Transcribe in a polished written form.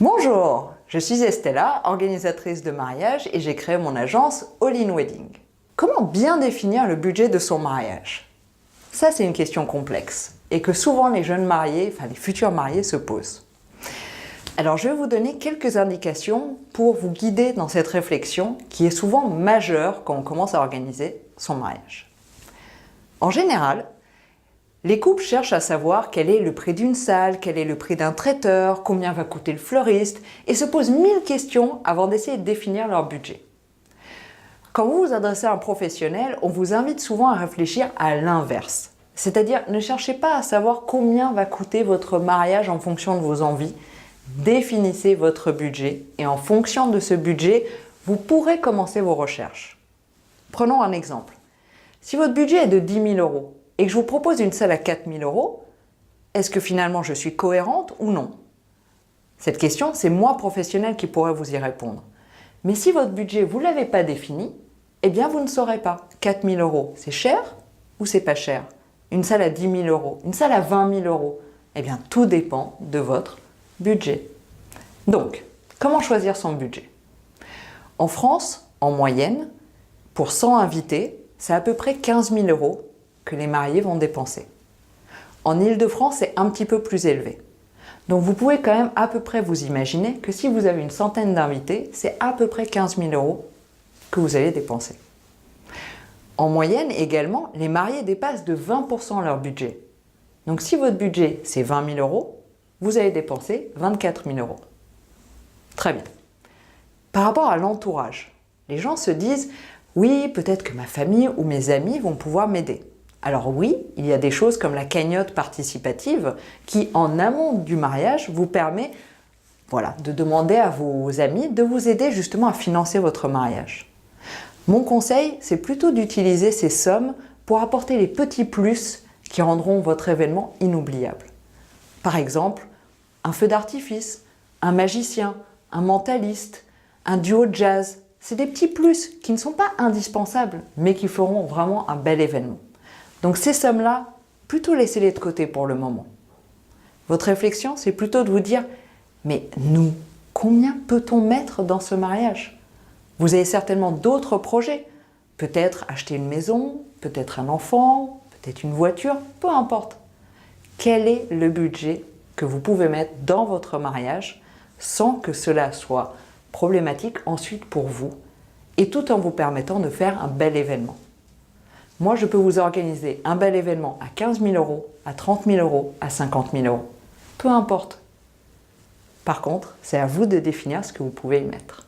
Bonjour, je suis Estella, organisatrice de mariage et j'ai créé mon agence All In Wedding. Comment bien définir le budget de son mariage? Ça, c'est une question complexe et que souvent les jeunes mariés, enfin les futurs mariés se posent. Alors je vais vous donner quelques indications pour vous guider dans cette réflexion qui est souvent majeure quand on commence à organiser son mariage. En général, les couples cherchent à savoir quel est le prix d'une salle, quel est le prix d'un traiteur, combien va coûter le fleuriste, et se posent 1000 questions avant d'essayer de définir leur budget. Quand vous vous adressez à un professionnel, on vous invite souvent à réfléchir à l'inverse. C'est-à-dire, ne cherchez pas à savoir combien va coûter votre mariage en fonction de vos envies. Définissez votre budget et en fonction de ce budget, vous pourrez commencer vos recherches. Prenons un exemple. Si votre budget est de 10 000 € et que je vous propose une salle à 4 000 €, est-ce que finalement je suis cohérente ou non? Cette question, c'est moi, professionnel, qui pourrais vous y répondre. Mais si votre budget, vous ne l'avez pas défini, eh bien vous ne saurez pas. 4 000 €, c'est cher ou c'est pas cher? Une salle à 10 000 €, une salle à 20 000 €, eh bien tout dépend de votre budget. Donc, comment choisir son budget? En France, en moyenne, pour 100 invités, c'est à peu près 15 000 € que les mariés vont dépenser. En Île-de-France, c'est un petit peu plus élevé. Donc vous pouvez quand même à peu près vous imaginer que si vous avez une centaine d'invités, c'est à peu près 15 000 € que vous allez dépenser. En moyenne également, les mariés dépassent de 20 % leur budget. Donc si votre budget c'est 20 000 €, vous allez dépenser 24 000 €. Très bien. Par rapport à l'entourage, les gens se disent « Oui, peut-être que ma famille ou mes amis vont pouvoir m'aider ». Alors oui, il y a des choses comme la cagnotte participative qui, en amont du mariage, vous permet de demander à vos amis de vous aider justement à financer votre mariage. Mon conseil, c'est plutôt d'utiliser ces sommes pour apporter les petits plus qui rendront votre événement inoubliable. Par exemple, un feu d'artifice, un magicien, un mentaliste, un duo de jazz. C'est des petits plus qui ne sont pas indispensables, mais qui feront vraiment un bel événement. Donc ces sommes-là, plutôt laissez-les de côté pour le moment. Votre réflexion, c'est plutôt de vous dire « Mais nous, combien peut-on mettre dans ce mariage ?» Vous avez certainement d'autres projets. Peut-être acheter une maison, peut-être un enfant, peut-être une voiture, peu importe. Quel est le budget que vous pouvez mettre dans votre mariage sans que cela soit problématique ensuite pour vous et tout en vous permettant de faire un bel événement? Moi, je peux vous organiser un bel événement à 15 000 €, à 30 000 €, à 50 000 €. Peu importe. Par contre, c'est à vous de définir ce que vous pouvez y mettre.